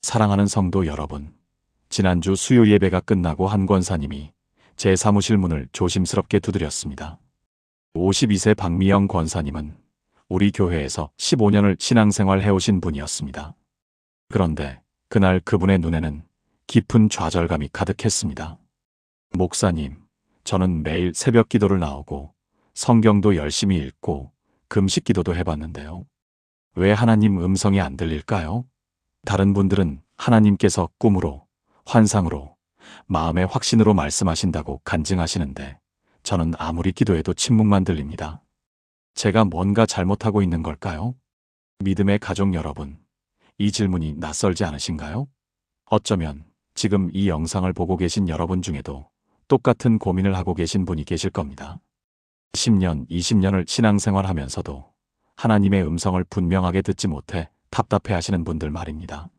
사랑하는 성도 여러분, 지난주 수요 예배가 끝나고 한 권사님이 제 사무실 문을 조심스럽게 두드렸습니다. 52세 박미영 권사님은 우리 교회에서 15년을 신앙생활 해오신 분이었습니다. 그런데 그날 그분의 눈에는 깊은 좌절감이 가득했습니다. 목사님, 저는 매일 새벽 기도를 나오고 성경도 열심히 읽고 금식 기도도 해봤는데요. 왜 하나님 음성이 안 들릴까요? 다른 분들은 하나님께서 꿈으로, 환상으로, 마음의 확신으로 말씀하신다고 간증하시는데 저는 아무리 기도해도 침묵만 들립니다. 제가 뭔가 잘못하고 있는 걸까요? 믿음의 가족 여러분, 이 질문이 낯설지 않으신가요? 어쩌면 지금 이 영상을 보고 계신 여러분 중에도 똑같은 고민을 하고 계신 분이 계실 겁니다. 10년, 20년을 신앙생활하면서도 하나님의 음성을 분명하게 듣지 못해 답답해 하시는 분들 말입니다.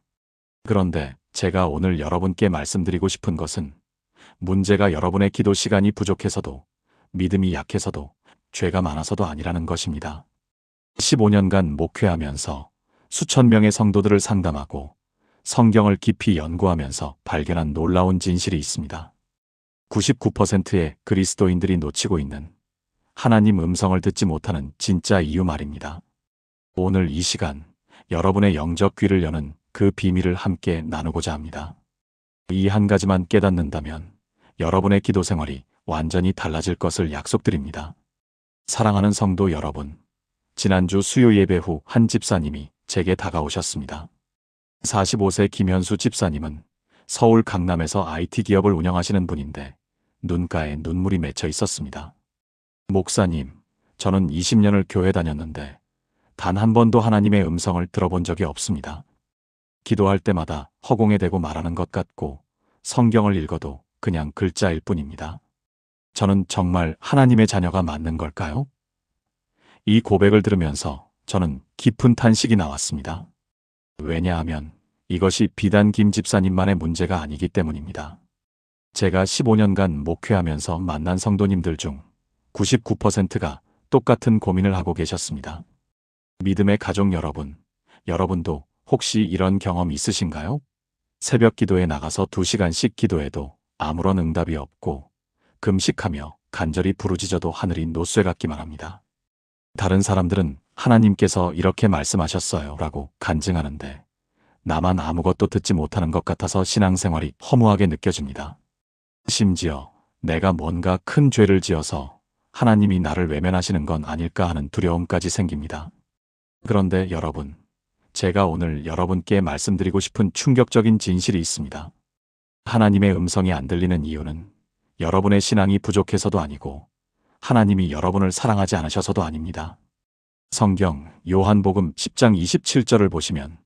그런데 제가 오늘 여러분께 말씀드리고 싶은 것은 문제가 여러분의 기도 시간이 부족해서도, 믿음이 약해서도, 죄가 많아서도 아니라는 것입니다. 15년간 목회하면서 수천 명의 성도들을 상담하고 성경을 깊이 연구하면서 발견한 놀라운 진실이 있습니다. 99%의 그리스도인들이 놓치고 있는 하나님 음성을 듣지 못하는 진짜 이유 말입니다. 오늘 이 시간 여러분의 영적 귀를 여는 그 비밀을 함께 나누고자 합니다. 이 한 가지만 깨닫는다면 여러분의 기도 생활이 완전히 달라질 것을 약속드립니다. 사랑하는 성도 여러분, 지난주 수요 예배 후 한 집사님이 제게 다가오셨습니다. 45세 김현수 집사님은 서울 강남에서 IT 기업을 운영하시는 분인데 눈가에 눈물이 맺혀 있었습니다. 목사님, 저는 20년을 교회 다녔는데 단 한 번도 하나님의 음성을 들어본 적이 없습니다. 기도할 때마다 허공에 대고 말하는 것 같고 성경을 읽어도 그냥 글자일 뿐입니다. 저는 정말 하나님의 자녀가 맞는 걸까요? 이 고백을 들으면서 저는 깊은 탄식이 나왔습니다. 왜냐하면 이것이 비단 김 집사님만의 문제가 아니기 때문입니다. 제가 15년간 목회하면서 만난 성도님들 중 99%가 똑같은 고민을 하고 계셨습니다. 믿음의 가족 여러분, 여러분도 혹시 이런 경험 있으신가요? 새벽 기도에 나가서 2시간씩 기도해도 아무런 응답이 없고 금식하며 간절히 부르짖어도 하늘이 노쇠 같기만 합니다. 다른 사람들은 하나님께서 이렇게 말씀하셨어요 라고 간증하는데 나만 아무것도 듣지 못하는 것 같아서 신앙생활이 허무하게 느껴집니다. 심지어 내가 뭔가 큰 죄를 지어서 하나님이 나를 외면하시는 건 아닐까 하는 두려움까지 생깁니다. 그런데 여러분, 제가 오늘 여러분께 말씀드리고 싶은 충격적인 진실이 있습니다. 하나님의 음성이 안 들리는 이유는 여러분의 신앙이 부족해서도 아니고 하나님이 여러분을 사랑하지 않으셔서도 아닙니다. 성경 요한복음 10장 27절을 보시면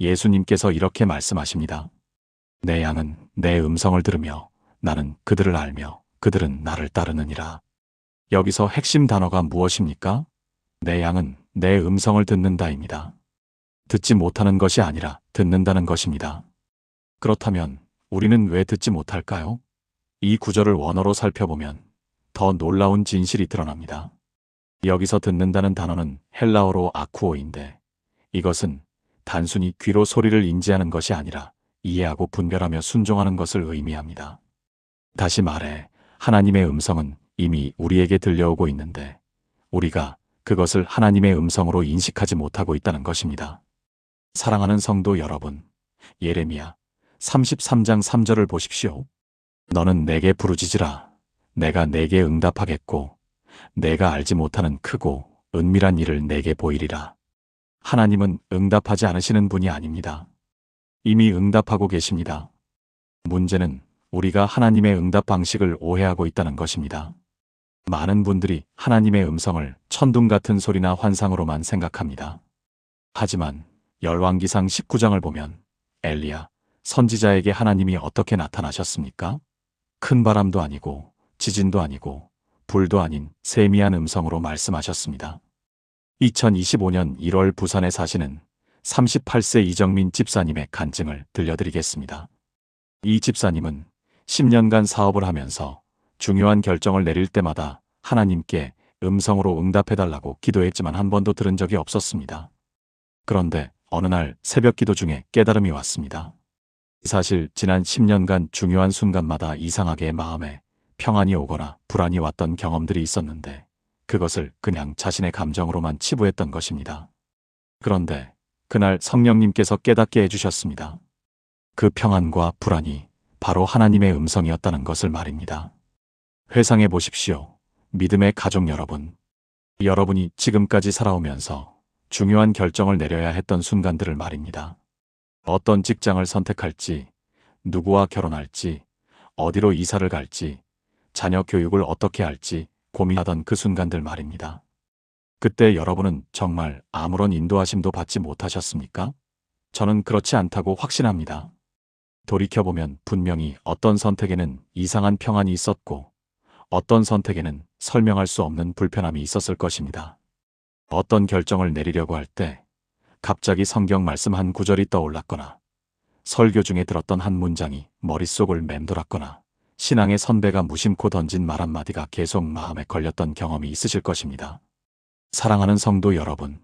예수님께서 이렇게 말씀하십니다. 내 양은 내 음성을 들으며 나는 그들을 알며 그들은 나를 따르느니라. 여기서 핵심 단어가 무엇입니까? 내 양은 내 음성을 듣는다입니다. 듣지 못하는 것이 아니라 듣는다는 것입니다. 그렇다면 우리는 왜 듣지 못할까요? 이 구절을 원어로 살펴보면 더 놀라운 진실이 드러납니다. 여기서 듣는다는 단어는 헬라어로 아쿠오인데 이것은 단순히 귀로 소리를 인지하는 것이 아니라 이해하고 분별하며 순종하는 것을 의미합니다. 다시 말해 하나님의 음성은 이미 우리에게 들려오고 있는데 우리가 그것을 하나님의 음성으로 인식하지 못하고 있다는 것입니다. 사랑하는 성도 여러분, 예레미야 33장 3절을 보십시오. 너는 내게 부르짖으라. 내가 내게 응답하겠고 내가 알지 못하는 크고 은밀한 일을 내게 보이리라. 하나님은 응답하지 않으시는 분이 아닙니다. 이미 응답하고 계십니다. 문제는 우리가 하나님의 응답 방식을 오해하고 있다는 것입니다. 많은 분들이 하나님의 음성을 천둥 같은 소리나 환상으로만 생각합니다. 하지만 열왕기상 19장을 보면 엘리야, 선지자에게 하나님이 어떻게 나타나셨습니까? 큰 바람도 아니고 지진도 아니고 불도 아닌 세미한 음성으로 말씀하셨습니다. 2025년 1월 부산에 사시는 38세 이정민 집사님의 간증을 들려드리겠습니다. 이 집사님은 10년간 사업을 하면서 중요한 결정을 내릴 때마다 하나님께 음성으로 응답해달라고 기도했지만 한 번도 들은 적이 없었습니다. 그런데 어느 날 새벽 기도 중에 깨달음이 왔습니다. 사실 지난 10년간 중요한 순간마다 이상하게 마음에 평안이 오거나 불안이 왔던 경험들이 있었는데 그것을 그냥 자신의 감정으로만 치부했던 것입니다. 그런데 그날 성령님께서 깨닫게 해주셨습니다. 그 평안과 불안이 바로 하나님의 음성이었다는 것을 말입니다. 회상해 보십시오. 믿음의 가족 여러분. 여러분이 지금까지 살아오면서 중요한 결정을 내려야 했던 순간들을 말입니다. 어떤 직장을 선택할지, 누구와 결혼할지, 어디로 이사를 갈지, 자녀 교육을 어떻게 할지 고민하던 그 순간들 말입니다. 그때 여러분은 정말 아무런 인도하심도 받지 못하셨습니까? 저는 그렇지 않다고 확신합니다. 돌이켜보면 분명히 어떤 선택에는 이상한 평안이 있었고 어떤 선택에는 설명할 수 없는 불편함이 있었을 것입니다. 어떤 결정을 내리려고 할 때 갑자기 성경 말씀 한 구절이 떠올랐거나 설교 중에 들었던 한 문장이 머릿속을 맴돌았거나 신앙의 선배가 무심코 던진 말 한마디가 계속 마음에 걸렸던 경험이 있으실 것입니다. 사랑하는 성도 여러분,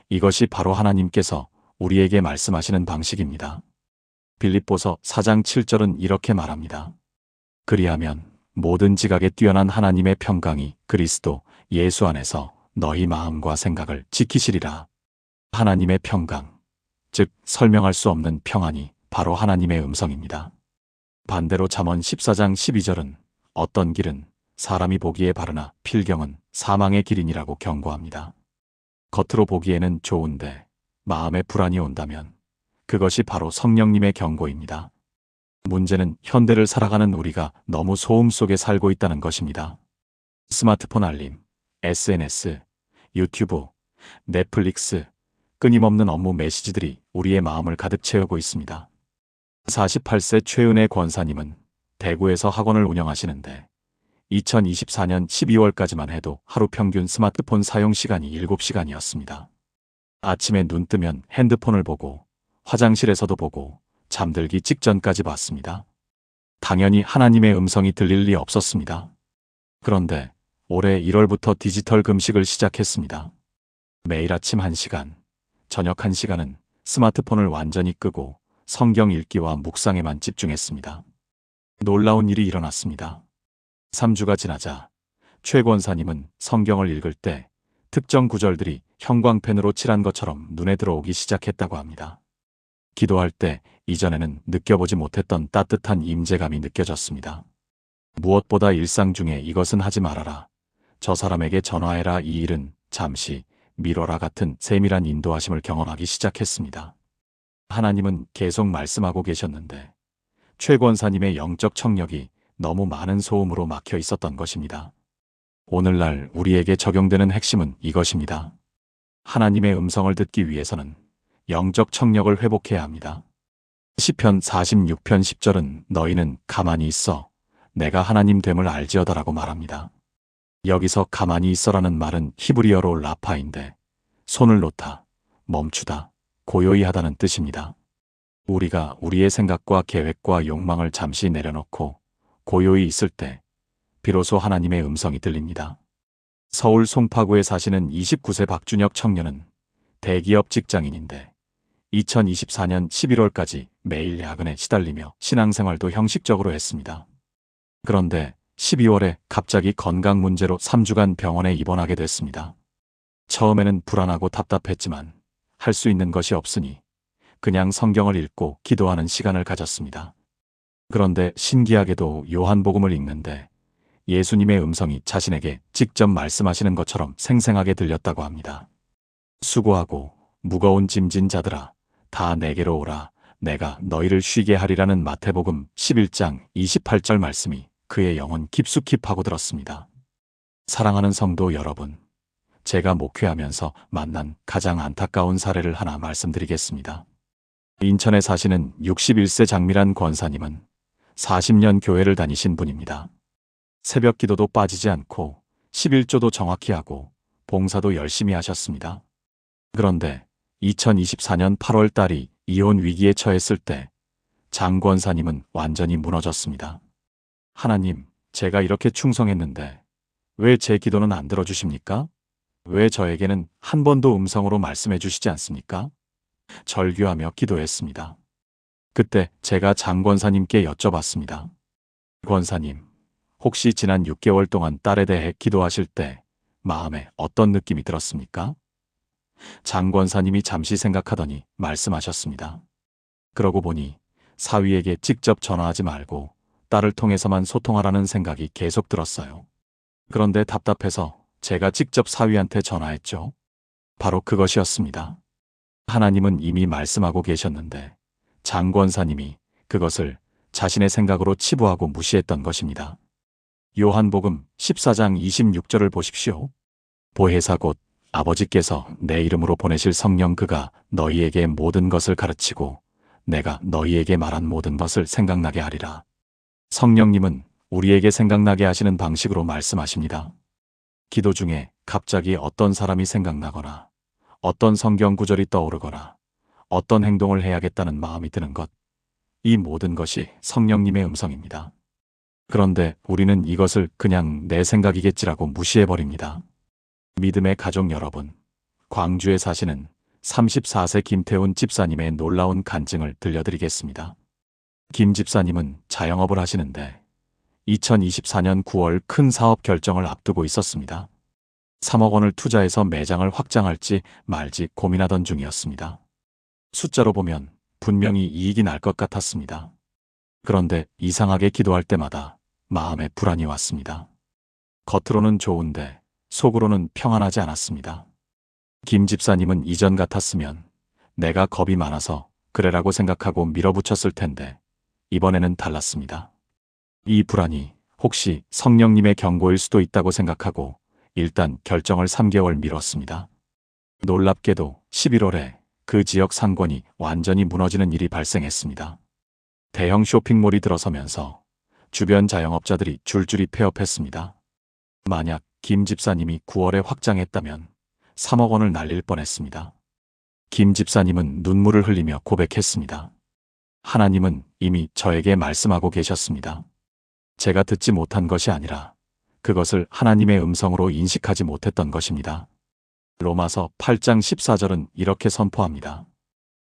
이것이 바로 하나님께서 우리에게 말씀하시는 방식입니다. 빌립보서 4장 7절은 이렇게 말합니다. 그리하면 모든 지각에 뛰어난 하나님의 평강이 그리스도 예수 안에서 너희 마음과 생각을 지키시리라. 하나님의 평강, 즉 설명할 수 없는 평안이 바로 하나님의 음성입니다. 반대로 잠언 14장 12절은 어떤 길은 사람이 보기에 바르나 필경은 사망의 길이니라고 경고합니다. 겉으로 보기에는 좋은데 마음에 불안이 온다면 그것이 바로 성령님의 경고입니다. 문제는 현대를 살아가는 우리가 너무 소음 속에 살고 있다는 것입니다. 스마트폰 알림, SNS, 유튜브, 넷플릭스, 끊임없는 업무 메시지들이 우리의 마음을 가득 채우고 있습니다. 48세 최은혜 권사님은 대구에서 학원을 운영하시는데 2024년 12월까지만 해도 하루 평균 스마트폰 사용 시간이 7시간이었습니다. 아침에 눈 뜨면 핸드폰을 보고 화장실에서도 보고 잠들기 직전까지 봤습니다. 당연히 하나님의 음성이 들릴 리 없었습니다. 그런데 올해 1월부터 디지털 금식을 시작했습니다. 매일 아침 1시간, 저녁 1시간은 스마트폰을 완전히 끄고 성경 읽기와 묵상에만 집중했습니다. 놀라운 일이 일어났습니다. 3주가 지나자 최 권사님은 성경을 읽을 때 특정 구절들이 형광펜으로 칠한 것처럼 눈에 들어오기 시작했다고 합니다. 기도할 때 이전에는 느껴보지 못했던 따뜻한 임재감이 느껴졌습니다. 무엇보다 일상 중에 이것은 하지 말아라, 저 사람에게 전화해라, 이 일은 잠시 미뤄라 같은 세밀한 인도하심을 경험하기 시작했습니다. 하나님은 계속 말씀하고 계셨는데 최 권사님의 영적 청력이 너무 많은 소음으로 막혀 있었던 것입니다. 오늘날 우리에게 적용되는 핵심은 이것입니다. 하나님의 음성을 듣기 위해서는 영적 청력을 회복해야 합니다. 시편 46편 10절은 너희는 가만히 있어 내가 하나님 됨을 알지어다라고 말합니다. 여기서 가만히 있어라는 말은 히브리어로 라파인데 손을 놓다, 멈추다, 고요히 하다는 뜻입니다. 우리가 우리의 생각과 계획과 욕망을 잠시 내려놓고 고요히 있을 때 비로소 하나님의 음성이 들립니다. 서울 송파구에 사시는 29세 박준혁 청년은 대기업 직장인인데 2024년 11월까지 매일 야근에 시달리며 신앙생활도 형식적으로 했습니다. 그런데 12월에 갑자기 건강 문제로 3주간 병원에 입원하게 됐습니다. 처음에는 불안하고 답답했지만 할 수 있는 것이 없으니 그냥 성경을 읽고 기도하는 시간을 가졌습니다. 그런데 신기하게도 요한복음을 읽는데 예수님의 음성이 자신에게 직접 말씀하시는 것처럼 생생하게 들렸다고 합니다. 수고하고 무거운 짐진 자들아, 다 내게로 오라, 내가 너희를 쉬게 하리라는 마태복음 11장 28절 말씀이 그의 영혼 깊숙이 파고들었습니다. 사랑하는 성도 여러분, 제가 목회하면서 만난 가장 안타까운 사례를 하나 말씀드리겠습니다. 인천에 사시는 61세 장미란 권사님은 40년 교회를 다니신 분입니다. 새벽 기도도 빠지지 않고 11조도 정확히 하고 봉사도 열심히 하셨습니다. 그런데 2024년 8월 달이 이혼 위기에 처했을 때 장 권사님은 완전히 무너졌습니다. 하나님, 제가 이렇게 충성했는데 왜 제 기도는 안 들어주십니까? 왜 저에게는 한 번도 음성으로 말씀해 주시지 않습니까? 절규하며 기도했습니다. 그때 제가 장 권사님께 여쭤봤습니다. 권사님, 혹시 지난 6개월 동안 딸에 대해 기도하실 때 마음에 어떤 느낌이 들었습니까? 장 권사님이 잠시 생각하더니 말씀하셨습니다. 그러고 보니 사위에게 직접 전화하지 말고 딸을 통해서만 소통하라는 생각이 계속 들었어요. 그런데 답답해서 제가 직접 사위한테 전화했죠. 바로 그것이었습니다. 하나님은 이미 말씀하고 계셨는데 장 권사님이 그것을 자신의 생각으로 치부하고 무시했던 것입니다. 요한복음 14장 26절을 보십시오. 보혜사 곧 아버지께서 내 이름으로 보내실 성령 그가 너희에게 모든 것을 가르치고 내가 너희에게 말한 모든 것을 생각나게 하리라. 성령님은 우리에게 생각나게 하시는 방식으로 말씀하십니다. 기도 중에 갑자기 어떤 사람이 생각나거나 어떤 성경 구절이 떠오르거나 어떤 행동을 해야겠다는 마음이 드는 것, 이 모든 것이 성령님의 음성입니다. 그런데 우리는 이것을 그냥 내 생각이겠지라고 무시해버립니다. 믿음의 가족 여러분, 광주에 사시는 34세 김태훈 집사님의 놀라운 간증을 들려드리겠습니다. 김 집사님은 자영업을 하시는데 2024년 9월 큰 사업 결정을 앞두고 있었습니다. 3억 원을 투자해서 매장을 확장할지 말지 고민하던 중이었습니다. 숫자로 보면 분명히 이익이 날 것 같았습니다. 그런데 이상하게 기도할 때마다 마음에 불안이 왔습니다. 겉으로는 좋은데 속으로는 평안하지 않았습니다. 김 집사님은 이전 같았으면 내가 겁이 많아서 그래라고 생각하고 밀어붙였을 텐데 이번에는 달랐습니다. 이 불안이 혹시 성령님의 경고일 수도 있다고 생각하고 일단 결정을 3개월 미뤘습니다. 놀랍게도 11월에 그 지역 상권이 완전히 무너지는 일이 발생했습니다. 대형 쇼핑몰이 들어서면서 주변 자영업자들이 줄줄이 폐업했습니다. 만약 김 집사님이 9월에 확장했다면 3억 원을 날릴 뻔했습니다. 김 집사님은 눈물을 흘리며 고백했습니다. 하나님은 이미 저에게 말씀하고 계셨습니다. 제가 듣지 못한 것이 아니라 그것을 하나님의 음성으로 인식하지 못했던 것입니다. 로마서 8장 14절은 이렇게 선포합니다.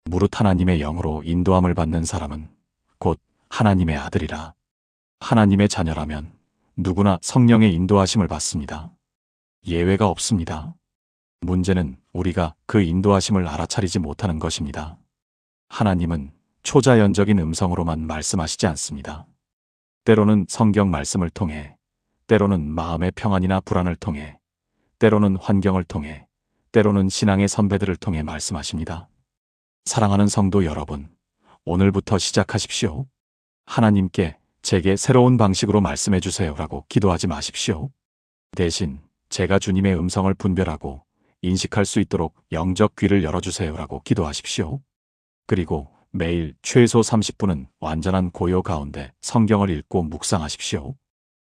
무릇 하나님의 영으로 인도함을 받는 사람은 곧 하나님의 아들이라. 하나님의 자녀라면 누구나 성령의 인도하심을 받습니다. 예외가 없습니다. 문제는 우리가 그 인도하심을 알아차리지 못하는 것입니다. 하나님은 초자연적인 음성으로만 말씀하시지 않습니다. 때로는 성경 말씀을 통해, 때로는 마음의 평안이나 불안을 통해, 때로는 환경을 통해, 때로는 신앙의 선배들을 통해 말씀하십니다. 사랑하는 성도 여러분, 오늘부터 시작하십시오. 하나님께 제게 새로운 방식으로 말씀해 주세요라고 기도하지 마십시오. 대신 제가 주님의 음성을 분별하고 인식할 수 있도록 영적 귀를 열어주세요라고 기도하십시오. 그리고 매일 최소 30분은 완전한 고요 가운데 성경을 읽고 묵상하십시오.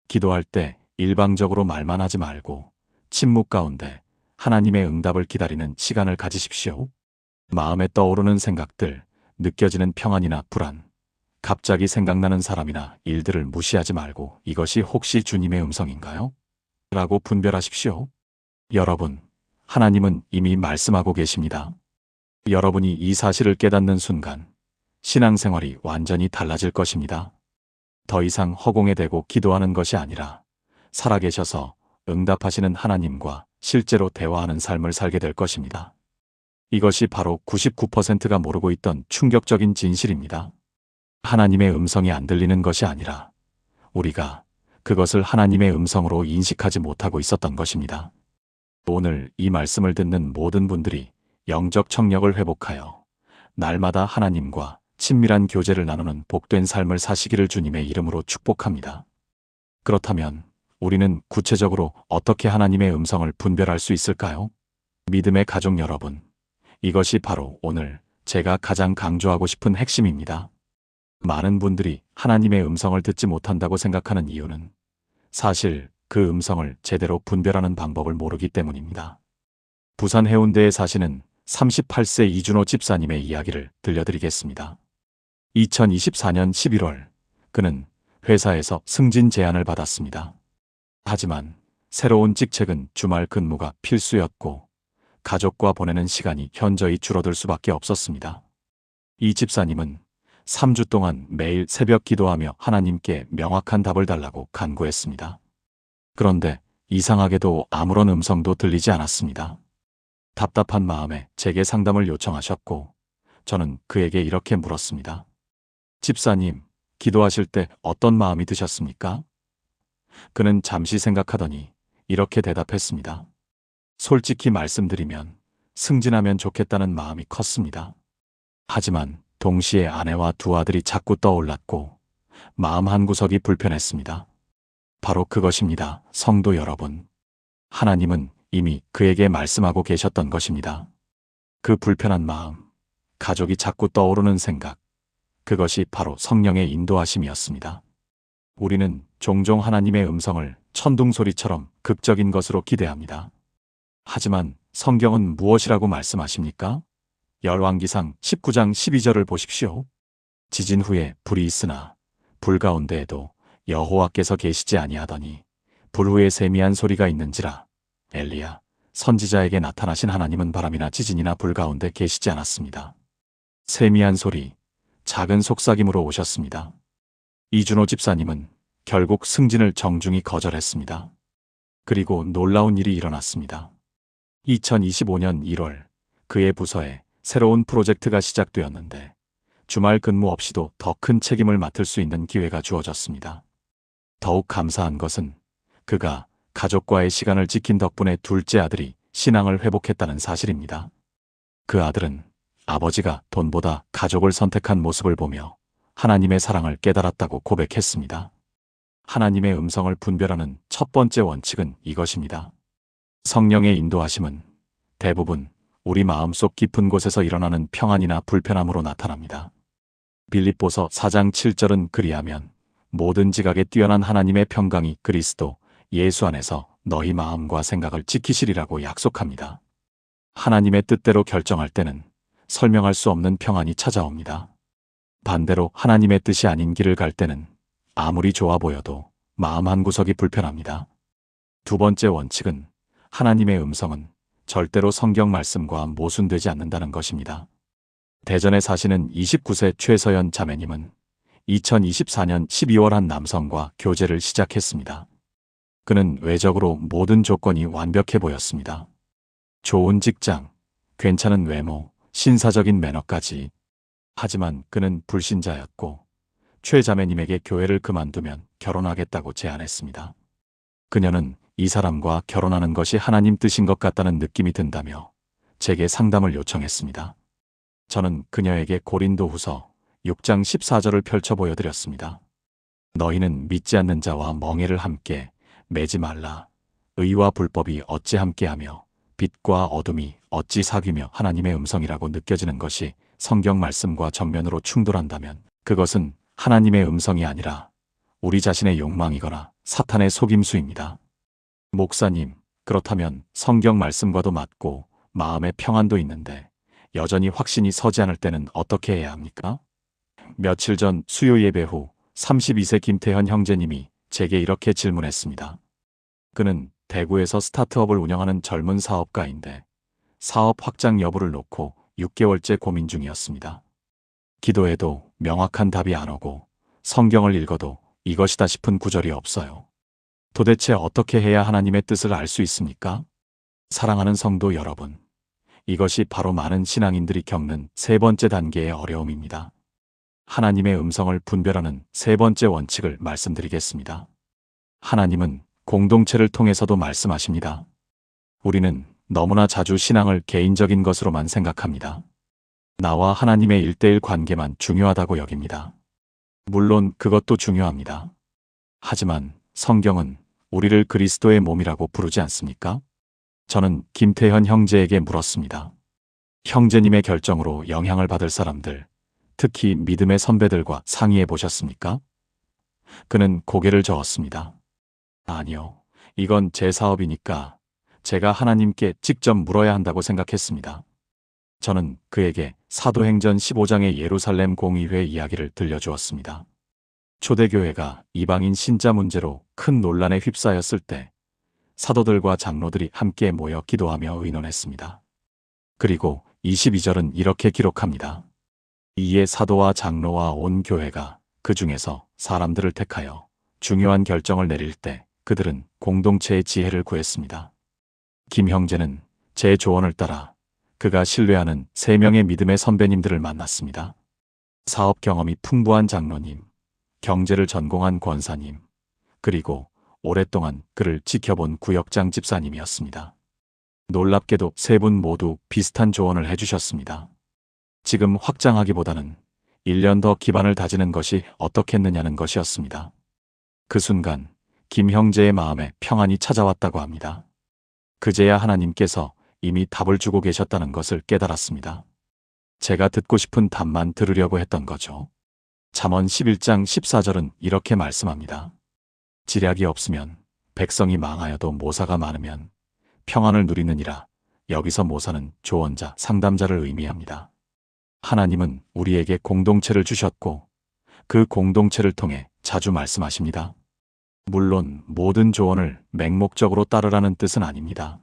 기도할 때 일방적으로 말만 하지 말고 침묵 가운데 하나님의 응답을 기다리는 시간을 가지십시오. 마음에 떠오르는 생각들, 느껴지는 평안이나 불안, 갑자기 생각나는 사람이나 일들을 무시하지 말고 이것이 혹시 주님의 음성인가요? 라고 분별하십시오. 여러분, 하나님은 이미 말씀하고 계십니다. 여러분이 이 사실을 깨닫는 순간 신앙생활이 완전히 달라질 것입니다. 더 이상 허공에 대고 기도하는 것이 아니라 살아계셔서 응답하시는 하나님과 실제로 대화하는 삶을 살게 될 것입니다. 이것이 바로 99%가 모르고 있던 충격적인 진실입니다. 하나님의 음성이 안 들리는 것이 아니라 우리가 그것을 하나님의 음성으로 인식하지 못하고 있었던 것입니다. 오늘 이 말씀을 듣는 모든 분들이 영적 청력을 회복하여 날마다 하나님과 친밀한 교제를 나누는 복된 삶을 사시기를 주님의 이름으로 축복합니다. 그렇다면 우리는 구체적으로 어떻게 하나님의 음성을 분별할 수 있을까요? 믿음의 가족 여러분, 이것이 바로 오늘 제가 가장 강조하고 싶은 핵심입니다. 많은 분들이 하나님의 음성을 듣지 못한다고 생각하는 이유는 사실 그 음성을 제대로 분별하는 방법을 모르기 때문입니다. 부산 해운대에 사시는 38세 이준호 집사님의 이야기를 들려드리겠습니다. 2024년 11월 그는 회사에서 승진 제안을 받았습니다. 하지만 새로운 직책은 주말 근무가 필수였고 가족과 보내는 시간이 현저히 줄어들 수밖에 없었습니다. 이 집사님은 3주 동안 매일 새벽 기도하며 하나님께 명확한 답을 달라고 간구했습니다. 그런데 이상하게도 아무런 음성도 들리지 않았습니다. 답답한 마음에 제게 상담을 요청하셨고 저는 그에게 이렇게 물었습니다. 집사님, 기도하실 때 어떤 마음이 드셨습니까? 그는 잠시 생각하더니 이렇게 대답했습니다. 솔직히 말씀드리면 승진하면 좋겠다는 마음이 컸습니다. 하지만 동시에 아내와 두 아들이 자꾸 떠올랐고 마음 한구석이 불편했습니다. 바로 그것입니다, 성도 여러분. 하나님은 이미 그에게 말씀하고 계셨던 것입니다. 그 불편한 마음, 가족이 자꾸 떠오르는 생각, 그것이 바로 성령의 인도하심이었습니다. 우리는 종종 하나님의 음성을 천둥소리처럼 극적인 것으로 기대합니다. 하지만 성경은 무엇이라고 말씀하십니까? 열왕기상 19장 12절을 보십시오. 지진 후에 불이 있으나 불 가운데에도 여호와께서 계시지 아니하더니 불 후에 세미한 소리가 있는지라. 엘리야, 선지자에게 나타나신 하나님은 바람이나 지진이나 불 가운데 계시지 않았습니다. 세미한 소리, 작은 속삭임으로 오셨습니다. 이준호 집사님은 결국 승진을 정중히 거절했습니다. 그리고 놀라운 일이 일어났습니다. 2025년 1월 그의 부서에 새로운 프로젝트가 시작되었는데 주말 근무 없이도 더 큰 책임을 맡을 수 있는 기회가 주어졌습니다. 더욱 감사한 것은 그가 가족과의 시간을 지킨 덕분에 둘째 아들이 신앙을 회복했다는 사실입니다. 그 아들은 아버지가 돈보다 가족을 선택한 모습을 보며 하나님의 사랑을 깨달았다고 고백했습니다. 하나님의 음성을 분별하는 첫 번째 원칙은 이것입니다. 성령의 인도하심은 대부분 우리 마음속 깊은 곳에서 일어나는 평안이나 불편함으로 나타납니다. 빌립보서 4장 7절은 그리하면 모든 지각에 뛰어난 하나님의 평강이 그리스도 예수 안에서 너희 마음과 생각을 지키시리라고 약속합니다. 하나님의 뜻대로 결정할 때는 설명할 수 없는 평안이 찾아옵니다. 반대로 하나님의 뜻이 아닌 길을 갈 때는 아무리 좋아 보여도 마음 한구석이 불편합니다. 두 번째 원칙은 하나님의 음성은 절대로 성경 말씀과 모순되지 않는다는 것입니다. 대전에 사시는 29세 최서연 자매님은 2024년 12월 한 남성과 교제를 시작했습니다. 그는 외적으로 모든 조건이 완벽해 보였습니다. 좋은 직장, 괜찮은 외모, 신사적인 매너까지. 하지만 그는 불신자였고 최 자매님에게 교회를 그만두면 결혼하겠다고 제안했습니다. 그녀는 이 사람과 결혼하는 것이 하나님 뜻인 것 같다는 느낌이 든다며 제게 상담을 요청했습니다. 저는 그녀에게 고린도후서 6장 14절을 펼쳐 보여드렸습니다. 너희는 믿지 않는 자와 멍에를 함께 매지 말라. 의와 불법이 어찌 함께하며 빛과 어둠이 어찌 사귀며 하나님의 음성이라고 느껴지는 것이 성경 말씀과 정면으로 충돌한다면 그것은 하나님의 음성이 아니라 우리 자신의 욕망이거나 사탄의 속임수입니다. 목사님, 그렇다면 성경 말씀과도 맞고 마음의 평안도 있는데 여전히 확신이 서지 않을 때는 어떻게 해야 합니까? 며칠 전 수요 예배 후 32세 김태현 형제님이 제게 이렇게 질문했습니다. 그는 대구에서 스타트업을 운영하는 젊은 사업가인데 사업 확장 여부를 놓고 6개월째 고민 중이었습니다. 기도해도 명확한 답이 안 오고 성경을 읽어도 이것이다 싶은 구절이 없어요. 도대체 어떻게 해야 하나님의 뜻을 알 수 있습니까? 사랑하는 성도 여러분, 이것이 바로 많은 신앙인들이 겪는 세 번째 단계의 어려움입니다. 하나님의 음성을 분별하는 세 번째 원칙을 말씀드리겠습니다. 하나님은 공동체를 통해서도 말씀하십니다. 우리는 너무나 자주 신앙을 개인적인 것으로만 생각합니다. 나와 하나님의 1:1 관계만 중요하다고 여깁니다. 물론 그것도 중요합니다. 하지만 성경은 우리를 그리스도의 몸이라고 부르지 않습니까? 저는 김태현 형제에게 물었습니다. 형제님의 결정으로 영향을 받을 사람들, 특히 믿음의 선배들과 상의해 보셨습니까? 그는 고개를 저었습니다. 아니요, 이건 제 사업이니까 제가 하나님께 직접 물어야 한다고 생각했습니다. 저는 그에게 사도행전 15장의 예루살렘 공의회 이야기를 들려주었습니다. 초대교회가 이방인 신자 문제로 큰 논란에 휩싸였을 때 사도들과 장로들이 함께 모여 기도하며 의논했습니다. 그리고 22절은 이렇게 기록합니다. 이에 사도와 장로와 온 교회가 그 중에서 사람들을 택하여 중요한 결정을 내릴 때 그들은 공동체의 지혜를 구했습니다. 김 형제는 제 조언을 따라 그가 신뢰하는 3명의 믿음의 선배님들을 만났습니다. 사업 경험이 풍부한 장로님, 경제를 전공한 권사님, 그리고 오랫동안 그를 지켜본 구역장 집사님이었습니다. 놀랍게도 3분 모두 비슷한 조언을 해주셨습니다. 지금 확장하기보다는 1년 더 기반을 다지는 것이 어떻겠느냐는 것이었습니다. 그 순간 김 형제의 마음에 평안이 찾아왔다고 합니다. 그제야 하나님께서 이미 답을 주고 계셨다는 것을 깨달았습니다. 제가 듣고 싶은 답만 들으려고 했던 거죠. 잠언 11장 14절은 이렇게 말씀합니다. 지략이 없으면 백성이 망하여도 모사가 많으면 평안을 누리느니라. 여기서 모사는 조언자, 상담자를 의미합니다. 하나님은 우리에게 공동체를 주셨고 그 공동체를 통해 자주 말씀하십니다. 물론 모든 조언을 맹목적으로 따르라는 뜻은 아닙니다.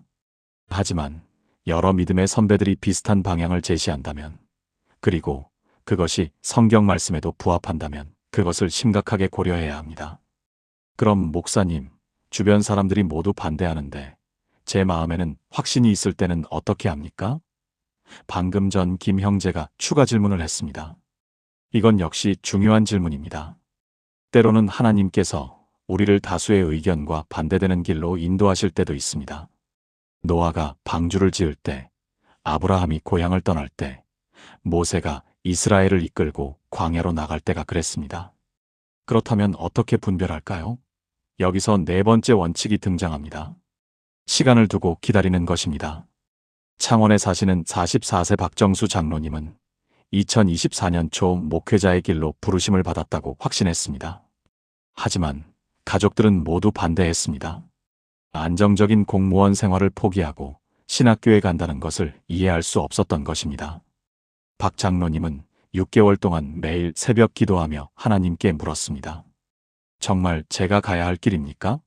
하지만 여러 믿음의 선배들이 비슷한 방향을 제시한다면, 그리고 그것이 성경 말씀에도 부합한다면 그것을 심각하게 고려해야 합니다. 그럼 목사님, 주변 사람들이 모두 반대하는데 제 마음에는 확신이 있을 때는 어떻게 합니까? 방금 전 김 형제가 추가 질문을 했습니다. 이건 역시 중요한 질문입니다. 때로는 하나님께서 우리를 다수의 의견과 반대되는 길로 인도하실 때도 있습니다. 노아가 방주를 지을 때, 아브라함이 고향을 떠날 때, 모세가 이스라엘을 이끌고 광야로 나갈 때가 그랬습니다. 그렇다면 어떻게 분별할까요? 여기서 4번째 원칙이 등장합니다. 시간을 두고 기다리는 것입니다. 창원에 사시는 44세 박정수 장로님은 2024년 초 목회자의 길로 부르심을 받았다고 확신했습니다. 하지만 가족들은 모두 반대했습니다. 안정적인 공무원 생활을 포기하고 신학교에 간다는 것을 이해할 수 없었던 것입니다. 박 장로님은 6개월 동안 매일 새벽 기도하며 하나님께 물었습니다. 정말 제가 가야 할 길입니까?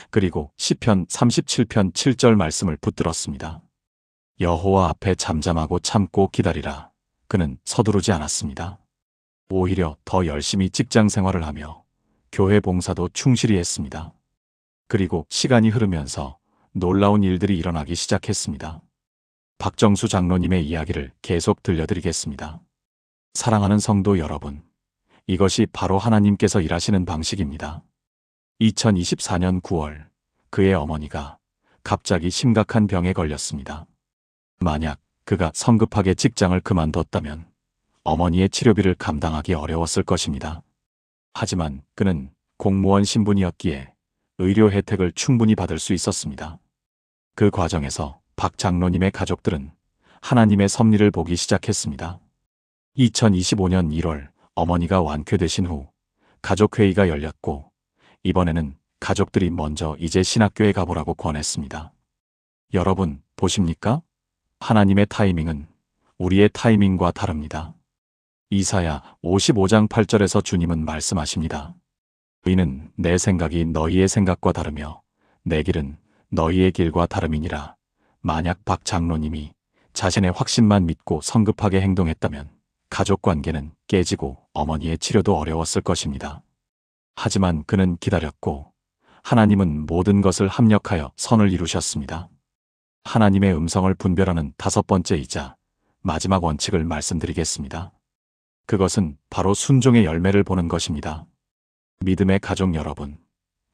그리고 시편 37편 7절 말씀을 붙들었습니다. 여호와 앞에 잠잠하고 참고 기다리라. 그는 서두르지 않았습니다. 오히려 더 열심히 직장 생활을 하며 교회 봉사도 충실히 했습니다. 그리고 시간이 흐르면서 놀라운 일들이 일어나기 시작했습니다. 박정수 장로님의 이야기를 계속 들려드리겠습니다. 사랑하는 성도 여러분, 이것이 바로 하나님께서 일하시는 방식입니다. 2024년 9월, 그의 어머니가 갑자기 심각한 병에 걸렸습니다. 만약 그가 성급하게 직장을 그만뒀다면 어머니의 치료비를 감당하기 어려웠을 것입니다. 하지만 그는 공무원 신분이었기에 의료 혜택을 충분히 받을 수 있었습니다. 그 과정에서 박 장로님의 가족들은 하나님의 섭리를 보기 시작했습니다. 2025년 1월 어머니가 완쾌되신 후 가족회의가 열렸고, 이번에는 가족들이 먼저 이제 신학교에 가보라고 권했습니다. 여러분, 보십니까? 하나님의 타이밍은 우리의 타이밍과 다릅니다. 이사야 55장 8절에서 주님은 말씀하십니다. 이는 내 생각이 너희의 생각과 다르며 내 길은 너희의 길과 다름이니라. 만약 박 장로님이 자신의 확신만 믿고 성급하게 행동했다면 가족관계는 깨지고 어머니의 치료도 어려웠을 것입니다. 하지만 그는 기다렸고 하나님은 모든 것을 합력하여 선을 이루셨습니다. 하나님의 음성을 분별하는 5번째이자 마지막 원칙을 말씀드리겠습니다. 그것은 바로 순종의 열매를 보는 것입니다. 믿음의 가족 여러분,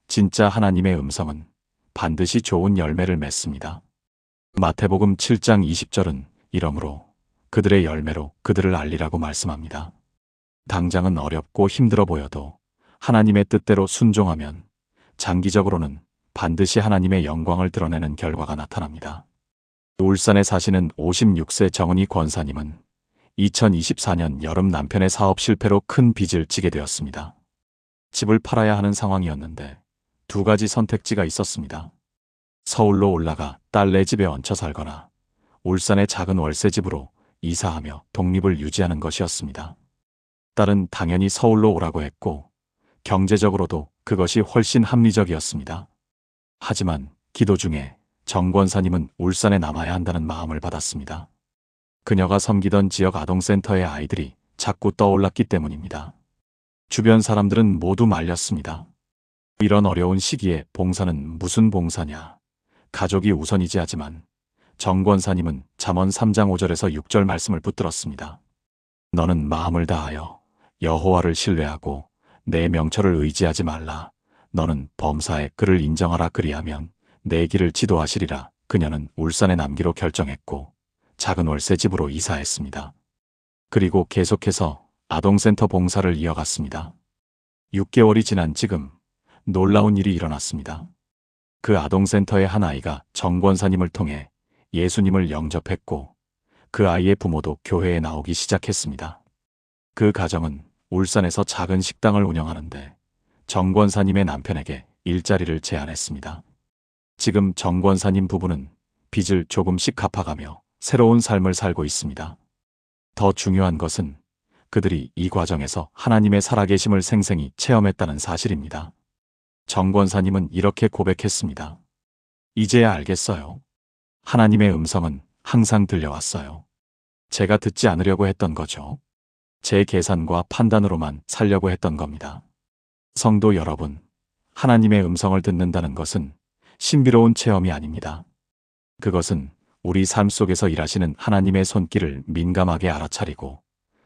진짜 하나님의 음성은 반드시 좋은 열매를 맺습니다. 마태복음 7장 20절은 이러므로 그들의 열매로 그들을 알리라고 말씀합니다. 당장은 어렵고 힘들어 보여도 하나님의 뜻대로 순종하면 장기적으로는 반드시 하나님의 영광을 드러내는 결과가 나타납니다. 울산에 사시는 56세 정은희 권사님은 2024년 여름 남편의 사업 실패로 큰 빚을 지게 되었습니다. 집을 팔아야 하는 상황이었는데 2가지 선택지가 있었습니다. 서울로 올라가 딸네 집에 얹혀 살거나 울산의 작은 월세집으로 이사하며 독립을 유지하는 것이었습니다. 딸은 당연히 서울로 오라고 했고 경제적으로도 그것이 훨씬 합리적이었습니다. 하지만 기도 중에 정 권사님은 울산에 남아야 한다는 마음을 받았습니다. 그녀가 섬기던 지역 아동센터의 아이들이 자꾸 떠올랐기 때문입니다. 주변 사람들은 모두 말렸습니다. 이런 어려운 시기에 봉사는 무슨 봉사냐. 가족이 우선이지 하지만 정 권사님은 잠언 3장 5절에서 6절 말씀을 붙들었습니다. 너는 마음을 다하여 여호와를 신뢰하고 내 명철을 의지하지 말라. 너는 범사에 그를 인정하라. 그리하면 내 길을 지도하시리라. 그녀는 울산에 남기로 결정했고 작은 월세 집으로 이사했습니다. 그리고 계속해서 아동센터 봉사를 이어갔습니다. 6개월이 지난 지금 놀라운 일이 일어났습니다. 그 아동센터의 한 아이가 정 권사님을 통해 예수님을 영접했고 그 아이의 부모도 교회에 나오기 시작했습니다. 그 가정은 울산에서 작은 식당을 운영하는데 정 권사님의 남편에게 일자리를 제안했습니다. 지금 정 권사님 부부는 빚을 조금씩 갚아가며 새로운 삶을 살고 있습니다. 더 중요한 것은 그들이 이 과정에서 하나님의 살아계심을 생생히 체험했다는 사실입니다. 정 권사님은 이렇게 고백했습니다. 이제야 알겠어요. 하나님의 음성은 항상 들려왔어요. 제가 듣지 않으려고 했던 거죠. 제 계산과 판단으로만 살려고 했던 겁니다. 성도 여러분, 하나님의 음성을 듣는다는 것은 신비로운 체험이 아닙니다. 그것은 우리 삶 속에서 일하시는 하나님의 손길을 민감하게 알아차리고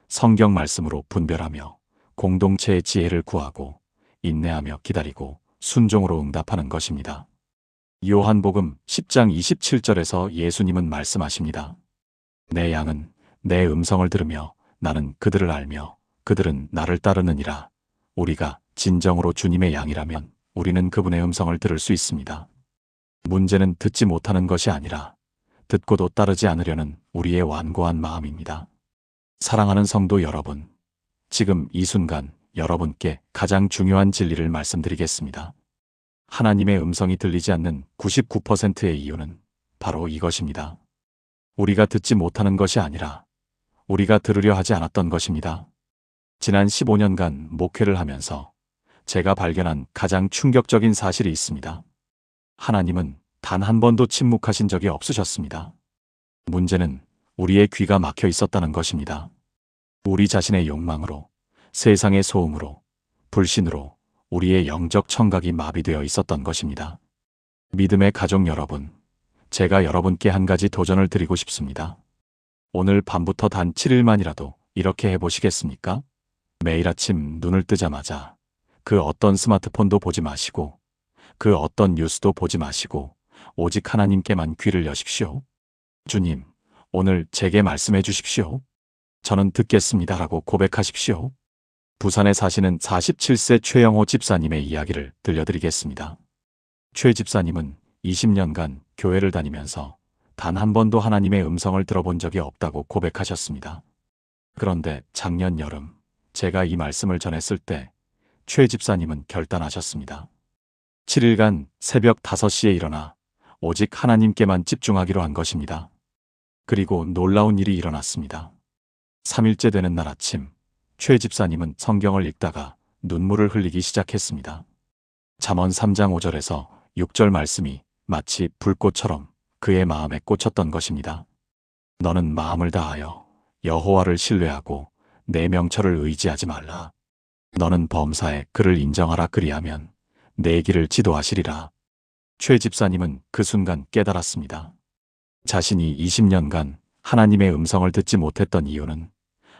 성경 말씀으로 분별하며 공동체의 지혜를 구하고 인내하며 기다리고 순종으로 응답하는 것입니다. 요한복음 10장 27절에서 예수님은 말씀하십니다. 내 양은 내 음성을 들으며 나는 그들을 알며 그들은 나를 따르느니라. 우리가 진정으로 주님의 양이라면 우리는 그분의 음성을 들을 수 있습니다. 문제는 듣지 못하는 것이 아니라 듣고도 따르지 않으려는 우리의 완고한 마음입니다. 사랑하는 성도 여러분, 지금 이 순간 여러분께 가장 중요한 진리를 말씀드리겠습니다. 하나님의 음성이 들리지 않는 99%의 이유는 바로 이것입니다. 우리가 듣지 못하는 것이 아니라 우리가 들으려 하지 않았던 것입니다. 지난 15년간 목회를 하면서 제가 발견한 가장 충격적인 사실이 있습니다. 하나님은 단 한 번도 침묵하신 적이 없으셨습니다. 문제는 우리의 귀가 막혀 있었다는 것입니다. 우리 자신의 욕망으로, 세상의 소음으로, 불신으로 우리의 영적 청각이 마비되어 있었던 것입니다. 믿음의 가족 여러분, 제가 여러분께 한 가지 도전을 드리고 싶습니다. 오늘 밤부터 단 7일만이라도 이렇게 해보시겠습니까? 매일 아침 눈을 뜨자마자 그 어떤 스마트폰도 보지 마시고 그 어떤 뉴스도 보지 마시고 오직 하나님께만 귀를 여십시오. 주님, 오늘 제게 말씀해 주십시오. 저는 듣겠습니다라고 고백하십시오. 부산에 사시는 47세 최영호 집사님의 이야기를 들려드리겠습니다. 최 집사님은 20년간 교회를 다니면서 단 한 번도 하나님의 음성을 들어본 적이 없다고 고백하셨습니다. 그런데 작년 여름 제가 이 말씀을 전했을 때 최 집사님은 결단하셨습니다. 7일간 새벽 5시에 일어나 오직 하나님께만 집중하기로 한 것입니다. 그리고 놀라운 일이 일어났습니다. 3일째 되는 날 아침 최 집사님은 성경을 읽다가 눈물을 흘리기 시작했습니다. 잠언 3장 5절에서 6절 말씀이 마치 불꽃처럼 그의 마음에 꽂혔던 것입니다. 너는 마음을 다하여 여호와를 신뢰하고 내 명철을 의지하지 말라. 너는 범사에 그를 인정하라. 그리하면 내 길을 지도하시리라. 최 집사님은 그 순간 깨달았습니다. 자신이 20년간 하나님의 음성을 듣지 못했던 이유는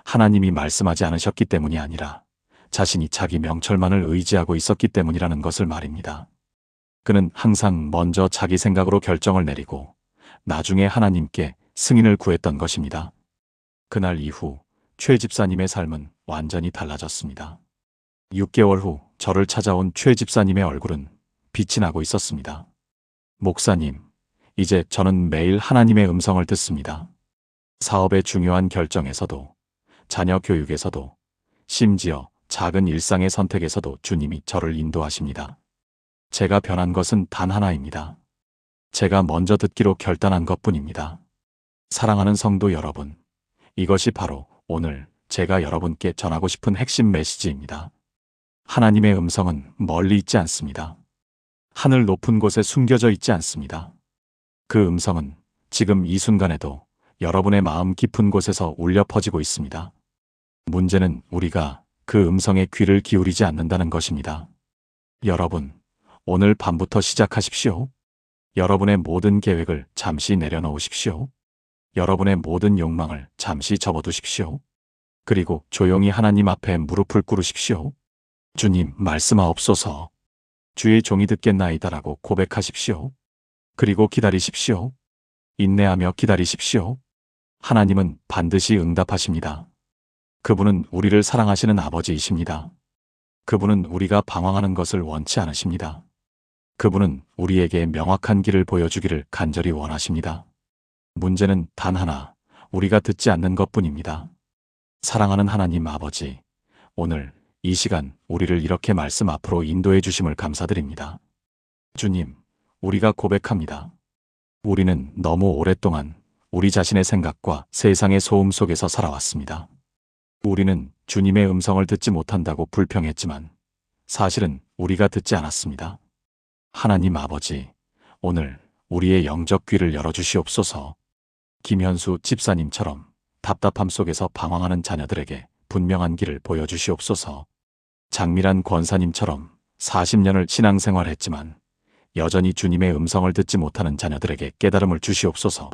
하나님이 말씀하지 않으셨기 때문이 아니라 자신이 자기 명철만을 의지하고 있었기 때문이라는 것을 말입니다. 그는 항상 먼저 자기 생각으로 결정을 내리고 나중에 하나님께 승인을 구했던 것입니다. 그날 이후 최 집사님의 삶은 완전히 달라졌습니다. 6개월 후 저를 찾아온 최 집사님의 얼굴은 빛이 나고 있었습니다. 목사님, 이제 저는 매일 하나님의 음성을 듣습니다. 사업의 중요한 결정에서도, 자녀 교육에서도, 심지어 작은 일상의 선택에서도 주님이 저를 인도하십니다. 제가 변한 것은 단 하나입니다. 제가 먼저 듣기로 결단한 것뿐입니다. 사랑하는 성도 여러분, 이것이 바로 오늘 제가 여러분께 전하고 싶은 핵심 메시지입니다. 하나님의 음성은 멀리 있지 않습니다. 하늘 높은 곳에 숨겨져 있지 않습니다. 그 음성은 지금 이 순간에도 여러분의 마음 깊은 곳에서 울려 퍼지고 있습니다. 문제는 우리가 그 음성에 귀를 기울이지 않는다는 것입니다. 여러분, 오늘 밤부터 시작하십시오. 여러분의 모든 계획을 잠시 내려놓으십시오. 여러분의 모든 욕망을 잠시 접어두십시오. 그리고 조용히 하나님 앞에 무릎을 꿇으십시오. 주님, 말씀하옵소서. 주의 종이 듣겠나이다라고 고백하십시오. 그리고 기다리십시오. 인내하며 기다리십시오. 하나님은 반드시 응답하십니다. 그분은 우리를 사랑하시는 아버지이십니다. 그분은 우리가 방황하는 것을 원치 않으십니다. 그분은 우리에게 명확한 길을 보여주기를 간절히 원하십니다. 문제는 단 하나, 우리가 듣지 않는 것뿐입니다. 사랑하는 하나님 아버지, 오늘 이 시간 우리를 이렇게 말씀 앞으로 인도해 주심을 감사드립니다. 주님, 우리가 고백합니다. 우리는 너무 오랫동안 우리 자신의 생각과 세상의 소음 속에서 살아왔습니다. 우리는 주님의 음성을 듣지 못한다고 불평했지만 사실은 우리가 듣지 않았습니다. 하나님 아버지, 오늘 우리의 영적 귀를 열어주시옵소서. 김현수 집사님처럼 답답함 속에서 방황하는 자녀들에게 분명한 길을 보여주시옵소서. 장미란 권사님처럼 40년을 신앙생활했지만 여전히 주님의 음성을 듣지 못하는 자녀들에게 깨달음을 주시옵소서.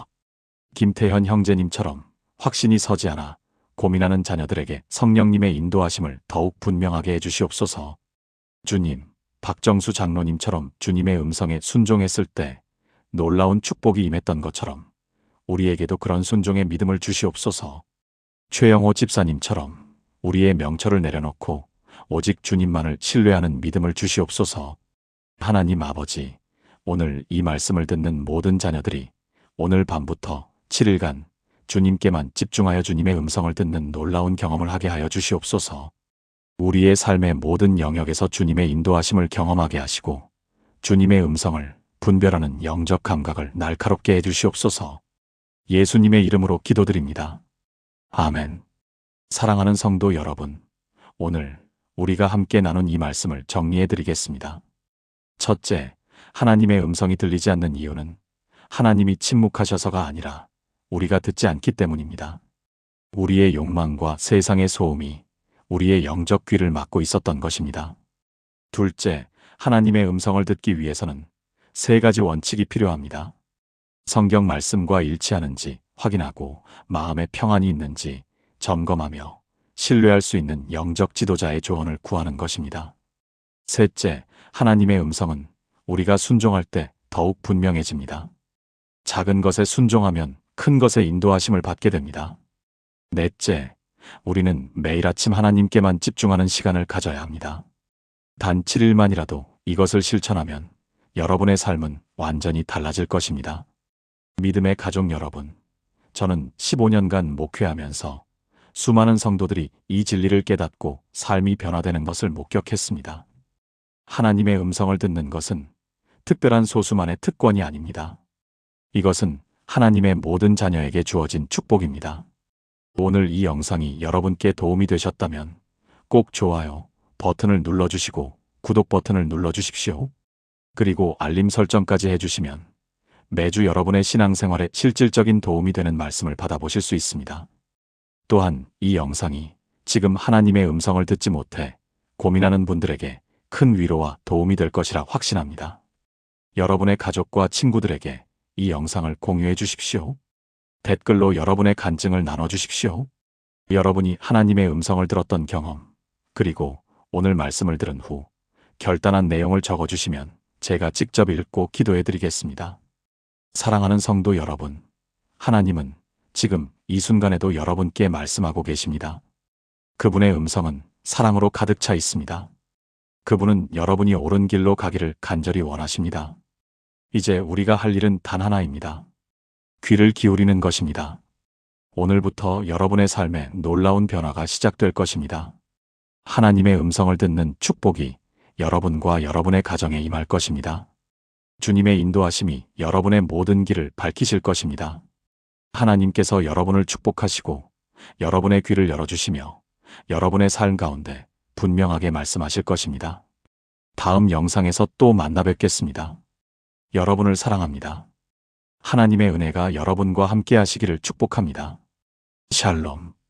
김태현 형제님처럼 확신이 서지 않아 고민하는 자녀들에게 성령님의 인도하심을 더욱 분명하게 해주시옵소서. 주님, 박정수 장로님처럼 주님의 음성에 순종했을 때 놀라운 축복이 임했던 것처럼 우리에게도 그런 순종의 믿음을 주시옵소서. 최영호 집사님처럼 우리의 명철을 내려놓고 오직 주님만을 신뢰하는 믿음을 주시옵소서. 하나님 아버지, 오늘 이 말씀을 듣는 모든 자녀들이 오늘 밤부터 7일간 주님께만 집중하여 주님의 음성을 듣는 놀라운 경험을 하게 하여 주시옵소서. 우리의 삶의 모든 영역에서 주님의 인도하심을 경험하게 하시고 주님의 음성을 분별하는 영적 감각을 날카롭게 해주시옵소서. 예수님의 이름으로 기도드립니다. 아멘. 사랑하는 성도 여러분, 오늘 우리가 함께 나눈 이 말씀을 정리해드리겠습니다. 첫째, 하나님의 음성이 들리지 않는 이유는 하나님이 침묵하셔서가 아니라 우리가 듣지 않기 때문입니다. 우리의 욕망과 세상의 소음이 우리의 영적 귀를 막고 있었던 것입니다. 둘째, 하나님의 음성을 듣기 위해서는 세 가지 원칙이 필요합니다. 성경 말씀과 일치하는지 확인하고 마음에 평안이 있는지 점검하며 신뢰할 수 있는 영적 지도자의 조언을 구하는 것입니다. 셋째, 하나님의 음성은 우리가 순종할 때 더욱 분명해집니다. 작은 것에 순종하면 큰 것의 인도하심을 받게 됩니다. 넷째, 우리는 매일 아침 하나님께만 집중하는 시간을 가져야 합니다. 단 7일만이라도 이것을 실천하면 여러분의 삶은 완전히 달라질 것입니다. 믿음의 가족 여러분, 저는 15년간 목회하면서 수많은 성도들이 이 진리를 깨닫고 삶이 변화되는 것을 목격했습니다. 하나님의 음성을 듣는 것은 특별한 소수만의 특권이 아닙니다. 이것은 하나님의 모든 자녀에게 주어진 축복입니다. 오늘 이 영상이 여러분께 도움이 되셨다면 꼭 좋아요 버튼을 눌러주시고 구독 버튼을 눌러주십시오. 그리고 알림 설정까지 해주시면 매주 여러분의 신앙생활에 실질적인 도움이 되는 말씀을 받아보실 수 있습니다. 또한 이 영상이 지금 하나님의 음성을 듣지 못해 고민하는 분들에게 큰 위로와 도움이 될 것이라 확신합니다. 여러분의 가족과 친구들에게 이 영상을 공유해 주십시오. 댓글로 여러분의 간증을 나눠주십시오. 여러분이 하나님의 음성을 들었던 경험, 그리고 오늘 말씀을 들은 후 결단한 내용을 적어주시면 제가 직접 읽고 기도해 드리겠습니다. 사랑하는 성도 여러분, 하나님은 지금 이 순간에도 여러분께 말씀하고 계십니다. 그분의 음성은 사랑으로 가득 차 있습니다. 그분은 여러분이 옳은 길로 가기를 간절히 원하십니다. 이제 우리가 할 일은 단 하나입니다. 귀를 기울이는 것입니다. 오늘부터 여러분의 삶에 놀라운 변화가 시작될 것입니다. 하나님의 음성을 듣는 축복이 여러분과 여러분의 가정에 임할 것입니다. 주님의 인도하심이 여러분의 모든 길을 밝히실 것입니다. 하나님께서 여러분을 축복하시고 여러분의 귀를 열어주시며 여러분의 삶 가운데 분명하게 말씀하실 것입니다. 다음 영상에서 또 만나 뵙겠습니다. 여러분을 사랑합니다. 하나님의 은혜가 여러분과 함께 하시기를 축복합니다. 샬롬.